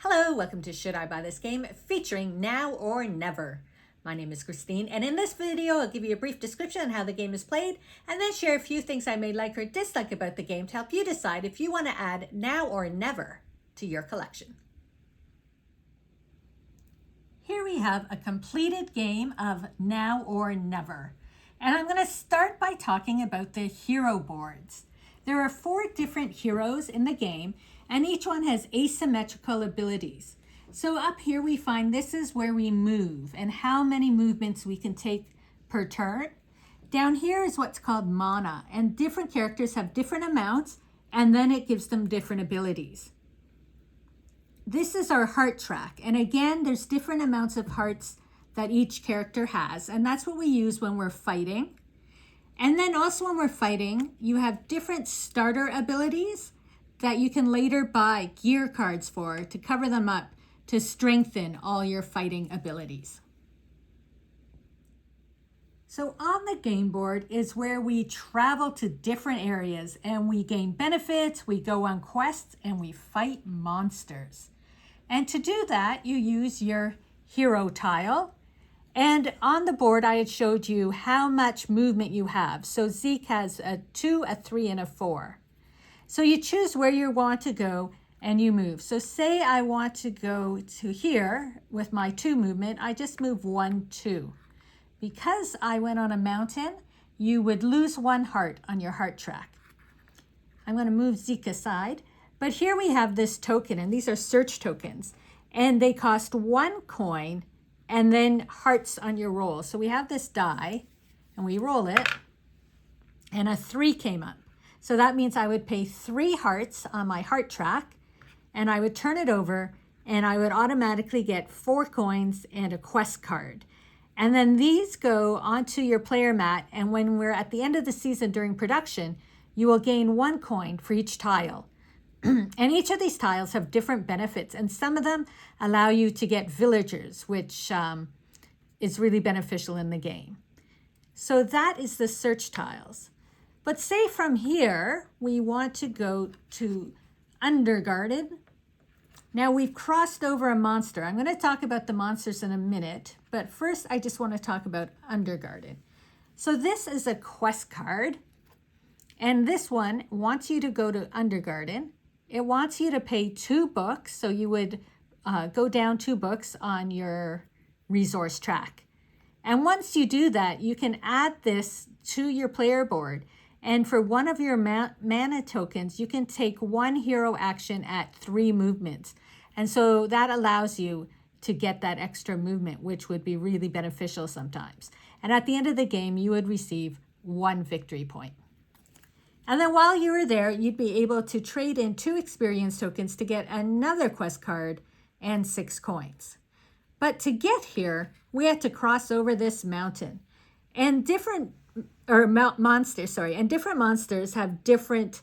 Hello, welcome to Should I Buy This Game, featuring Now or Never. My name is Christine, and in this video, I'll give you a brief description on how the game is played, and then share a few things I may like or dislike about the game to help you decide if you want to add Now or Never to your collection. Here we have a completed game of Now or Never, and I'm going to start by talking about the hero boards. There are 4 different heroes in the game, and each one has asymmetrical abilities. So up here we find this is where we move and how many movements we can take per turn. Down here is what's called mana, and different characters have different amounts, and then it gives them different abilities. This is our heart track, and again there's different amounts of hearts that each character has, and that's what we use when we're fighting. And then also when we're fighting, you have different starter abilities that you can later buy gear cards for to cover them up to strengthen all your fighting abilities. So on the game board is where we travel to different areas and we gain benefits, we go on quests, and we fight monsters. And to do that, you use your hero tile. And on the board, I had showed you how much movement you have. So Zeke has a 2, a 3, and a 4. So you choose where you want to go and you move. So say I want to go to here with my 2 movement, I just move 1, 2. Because I went on a mountain, you would lose 1 heart on your heart track. I'm going to move Zeke aside. But here we have this token, and these are search tokens. And they cost 1 coin and then hearts on your roll. So we have this die, and we roll it, and a 3 came up. So that means I would pay 3 hearts on my heart track, and I would turn it over, and I would automatically get 4 coins and a quest card. And then these go onto your player mat, and when we're at the end of the season during production, you will gain 1 coin for each tile. And each of these tiles have different benefits, and some of them allow you to get villagers, which is really beneficial in the game. So that is the search tiles. But say from here, we want to go to Underguarded. Now we've crossed over a monster. I'm going to talk about the monsters in a minute, but first I just want to talk about Underguarded. So this is a quest card, and this one wants you to go to Underguarded. It wants you to pay 2 books, so you would go down 2 books on your resource track. And once you do that, you can add this to your player board. And for one of your mana tokens, you can take 1 hero action at 3 movements. And so that allows you to get that extra movement, which would be really beneficial sometimes. And at the end of the game, you would receive 1 victory point. And then while you were there, you'd be able to trade in 2 experience tokens to get another quest card and 6 coins. But to get here, we had to cross over this mountain. And different monsters have different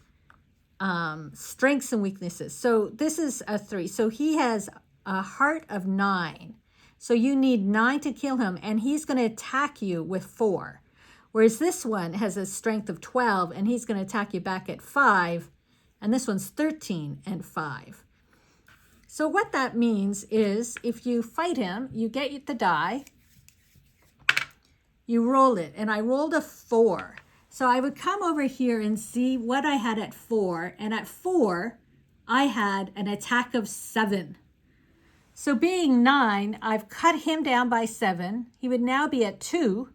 strengths and weaknesses. So this is a 3. So he has a heart of 9. So you need 9 to kill him, and he's going to attack you with 4. Whereas this one has a strength of 12, and he's going to attack you back at 5. And this one's 13 and 5. So what that means is if you fight him, you get the die, you roll it, and I rolled a 4. So I would come over here and see what I had at 4, and at 4, I had an attack of 7. So being 9, I've cut him down by 7. He would now be at 2,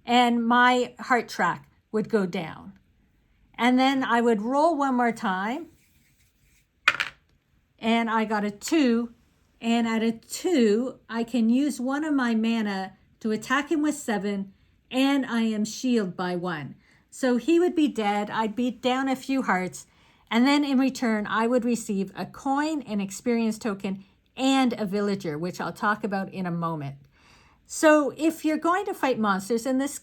and my heart track would go down. And then I would roll 1 more time, and I got a 2, and at a 2, I can use 1 of my mana to attack him with 7, and I am shielded by 1. So he would be dead, I'd be down a few hearts, and then in return, I would receive a coin, an experience token, and a villager, which I'll talk about in a moment. So if you're going to fight monsters, in this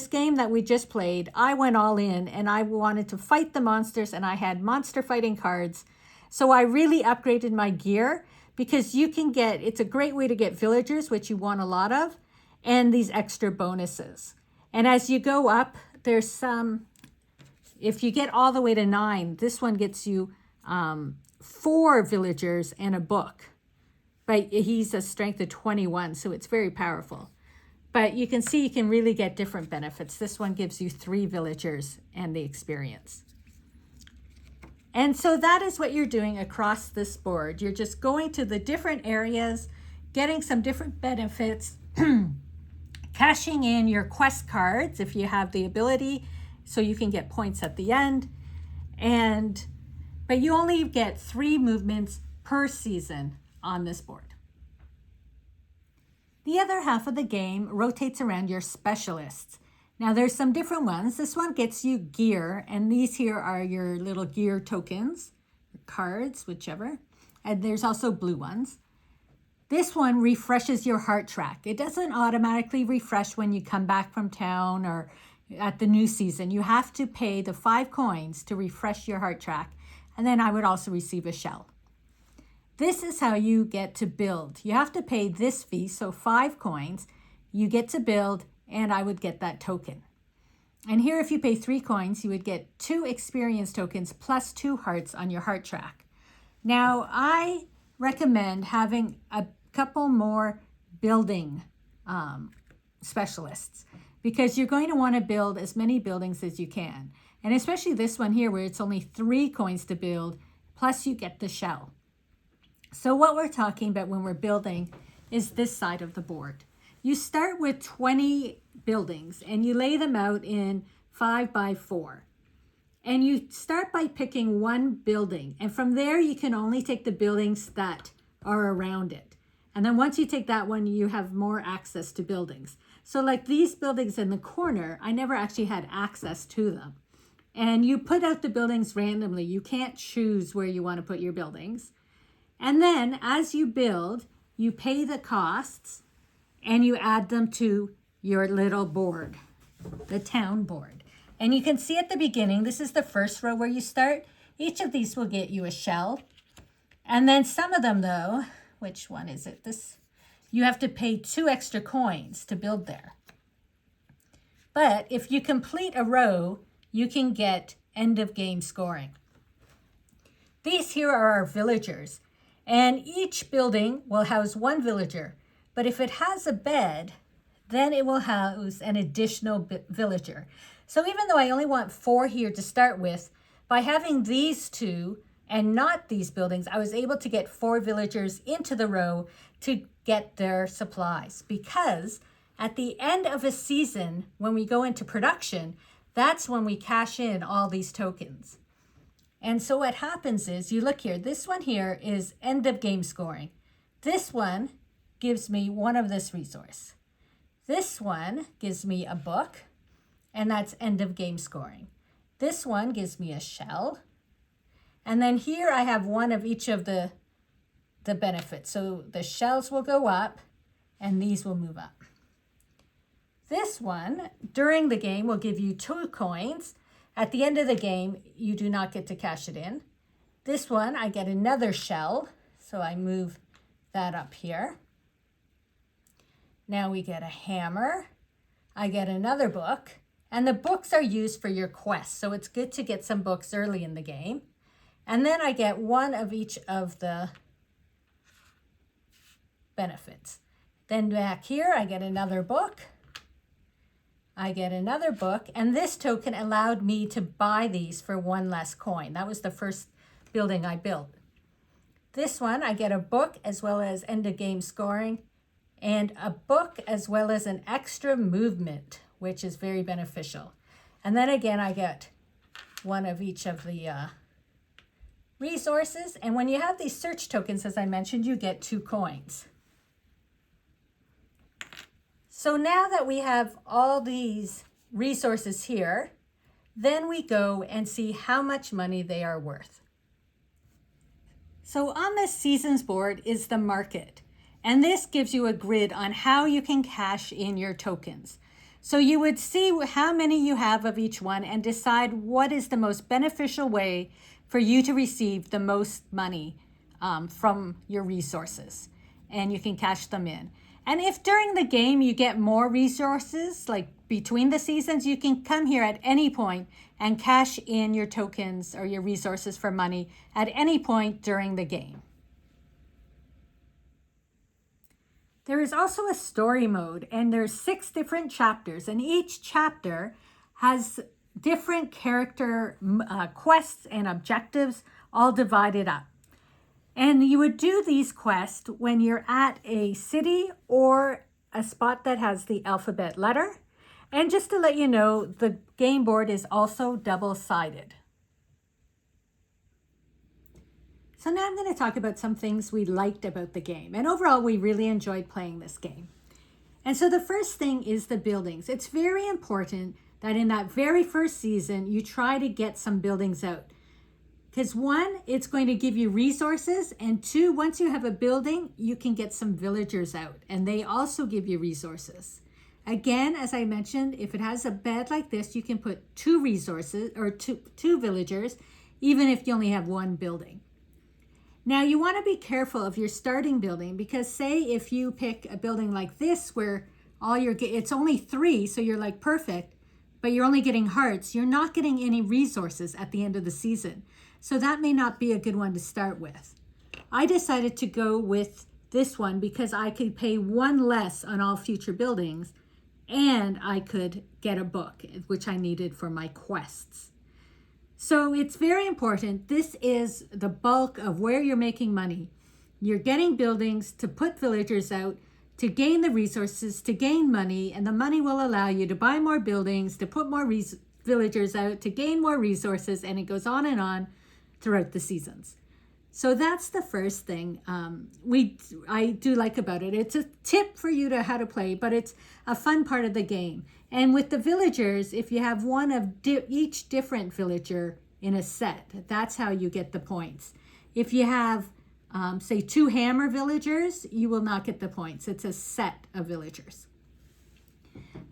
game that we just played, I went all in, and I wanted to fight the monsters, and I had monster fighting cards. So I really upgraded my gear, because you can it's a great way to get villagers, which you want a lot of, and these extra bonuses. And as you go up, there's some, if you get all the way to 9, this one gets you 4 villagers and a book. but he's a strength of 21, so it's very powerful. But you can see you can really get different benefits. This one gives you 3 villagers and the experience. And so that is what you're doing across this board. You're just going to the different areas, getting some different benefits, cashing in your quest cards if you have the ability, so you can get points at the end. But you only get 3 movements per season on this board. The other half of the game rotates around your specialists. Now there's some different ones. This one gets you gear, and these here are your little gear tokens, cards, whichever. And there's also blue ones. This one refreshes your heart track. It doesn't automatically refresh when you come back from town or at the new season. You have to pay the 5 coins to refresh your heart track. And then I would also receive a shell. This is how you get to build. You have to pay this fee, so 5 coins. You get to build, and I would get that token. And here, if you pay 3 coins, you would get 2 experience tokens plus 2 hearts on your heart track. Now, I recommend having a couple more building specialists, because you're going to want to build as many buildings as you can. And especially this one here, where it's only 3 coins to build, plus you get the shell. So what we're talking about when we're building is this side of the board. You start with 20 buildings and you lay them out in 5 by 4. And you start by picking one building. And from there, you can only take the buildings that are around it. And then once you take that one, you have more access to buildings. So like these buildings in the corner, I never actually had access to them. And you put out the buildings randomly. You can't choose where you want to put your buildings. And then as you build, you pay the costs and you add them to your little board, the town board. And you can see at the beginning, this is the first row where you start. Each of these will get you a shell. And then some of them though, which one is it? This, you have to pay 2 extra coins to build there. But if you complete a row, you can get end of game scoring. These here are our villagers. And each building will house 1 villager. But if it has a bed, then it will house an additional villager. So even though I only want 4 here to start with, by having these 2 and not these buildings, I was able to get 4 villagers into the row to get their supplies. Because at the end of a season, when we go into production, that's when we cash in all these tokens. And so what happens is, you look here, this one here is end of game scoring. This one gives me 1 of this resource. This one gives me a book, and that's end of game scoring. This one gives me a shell. And then here I have 1 of each of the benefits. So the shells will go up, and these will move up. This one, during the game, will give you 2 coins. At the end of the game, you do not get to cash it in. This one, I get another shell, so I move that up here. Now we get a hammer. I get another book, and the books are used for your quests, so it's good to get some books early in the game. And then I get 1 of each of the benefits. Then back here, I get another book. I get another book, and this token allowed me to buy these for 1 less coin. That was the first building I built. This one, I get a book as well as end of game scoring, and a book as well as an extra movement, which is very beneficial. And then again, I get 1 of each of the resources. And when you have these search tokens, as I mentioned, you get 2 coins. So now that we have all these resources here, then we go and see how much money they are worth. So on this seasons board is the market, and this gives you a grid on how you can cash in your tokens. So you would see how many you have of each one and decide what is the most beneficial way for you to receive the most money from your resources, and you can cash them in. And if during the game you get more resources, like between the seasons, you can come here at any point and cash in your tokens or your resources for money at any point during the game. There is also a story mode, and there's 6 different chapters, and each chapter has different character quests and objectives all divided up. And you would do these quests when you're at a city or a spot that has the alphabet letter. And just to let you know, the game board is also double-sided. So now I'm going to talk about some things we liked about the game. And overall, we really enjoyed playing this game. And so the first thing is the buildings. It's very important that in that very first season, you try to get some buildings out. Because 1, it's going to give you resources. And 2, once you have a building, you can get some villagers out. And they also give you resources. Again, as I mentioned, if it has a bed like this, you can put 2 resources or two villagers, even if you only have 1 building. Now you want to be careful of your starting building, because say if you pick a building like this where it's only 3, so you're like perfect, but you're only getting hearts, you're not getting any resources at the end of the season. So that may not be a good one to start with. I decided to go with this one because I could pay 1 less on all future buildings, and I could get a book, which I needed for my quests. So it's very important. This is the bulk of where you're making money. You're getting buildings to put villagers out, to gain the resources, to gain money, and the money will allow you to buy more buildings, to put more villagers out, to gain more resources, and it goes on throughout the seasons. So that's the first thing I do like about it. It's a tip for you to how to play, but it's a fun part of the game. And with the villagers, if you have one of each different villager in a set, that's how you get the points. If you have, say, 2 hammer villagers, you will not get the points. It's a set of villagers.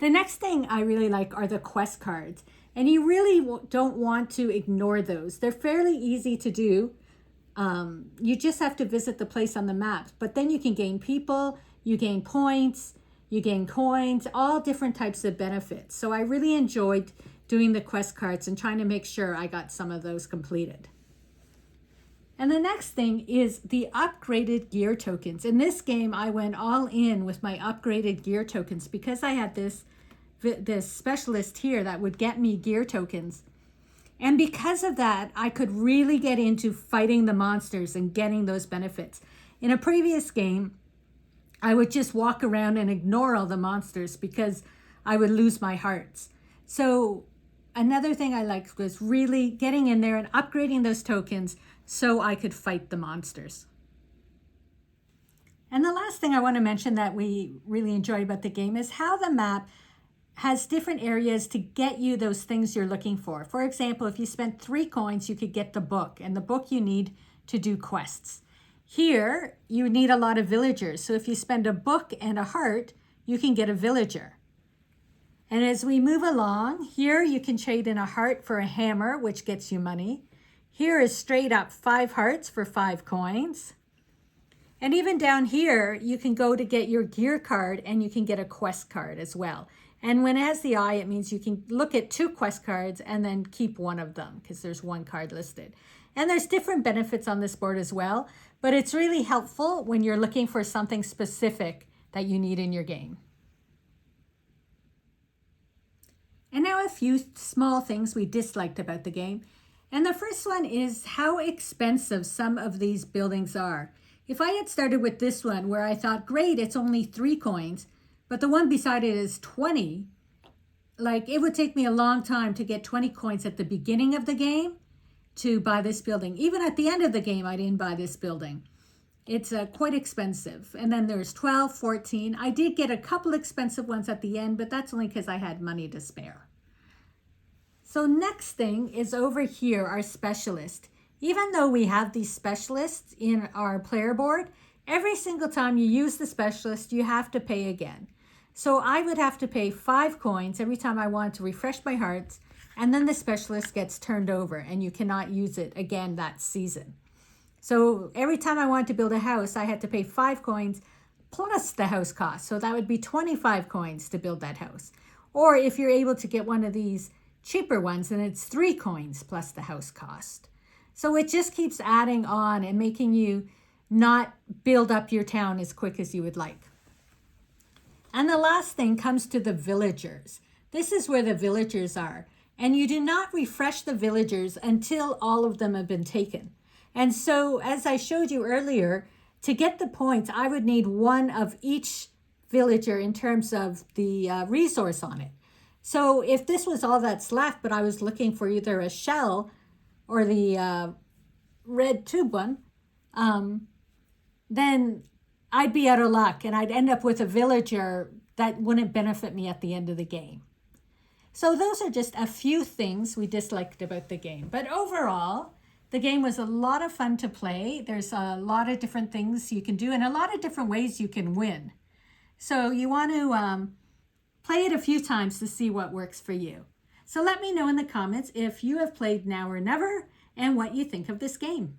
The next thing I really like are the quest cards. And you really don't want to ignore those. They're fairly easy to do. You just have to visit the place on the map, but then you can gain people, you gain points, you gain coins, all different types of benefits. So I really enjoyed doing the quest cards and trying to make sure I got some of those completed. And the next thing is the upgraded gear tokens. In this game, I went all in with my upgraded gear tokens because I had this specialist here that would get me gear tokens. And because of that, I could really get into fighting the monsters and getting those benefits. In a previous game, I would just walk around and ignore all the monsters because I would lose my hearts. So another thing I liked was really getting in there and upgrading those tokens so I could fight the monsters. And the last thing I want to mention that we really enjoyed about the game is how the map has different areas to get you those things you're looking for. For example, if you spent 3 coins, you could get the book, and the book you need to do quests. Here, you need a lot of villagers. So if you spend a book and a heart, you can get a villager. And as we move along, here you can trade in a heart for a hammer, which gets you money. Here is straight up 5 hearts for 5 coins. And even down here, you can go to get your gear card and you can get a quest card as well. And when it has the eye, it means you can look at 2 quest cards and then keep one of them because there's 1 card listed. And there's different benefits on this board as well, but it's really helpful when you're looking for something specific that you need in your game. And now a few small things we disliked about the game. And the first one is how expensive some of these buildings are. If I had started with this one where I thought, great, it's only 3 coins, but the one beside it is 20, like it would take me a long time to get 20 coins at the beginning of the game to buy this building. Even at the end of the game, I didn't buy this building. It's quite expensive. And then there's 12, 14. I did get a couple expensive ones at the end, but that's only because I had money to spare. So next thing is over here, our specialist. Even though we have these specialists in our player board, every single time you use the specialist, you have to pay again. So I would have to pay 5 coins every time I want to refresh my hearts, and then the specialist gets turned over and you cannot use it again that season. So every time I wanted to build a house, I had to pay 5 coins plus the house cost. So that would be 25 coins to build that house. Or if you're able to get one of these cheaper ones, then it's 3 coins plus the house cost. So it just keeps adding on and making you not build up your town as quick as you would like. And the last thing comes to the villagers. This is where the villagers are. And you do not refresh the villagers until all of them have been taken. And so, as I showed you earlier, to get the points, I would need one of each villager in terms of the resource on it. So if this was all that's left, but I was looking for either a shell or the red tube one, then I'd be out of luck and I'd end up with a villager that wouldn't benefit me at the end of the game. So those are just a few things we disliked about the game. But overall, the game was a lot of fun to play. There's a lot of different things you can do and a lot of different ways you can win. So you want to play it a few times to see what works for you. So let me know in the comments if you have played Now or Never and what you think of this game.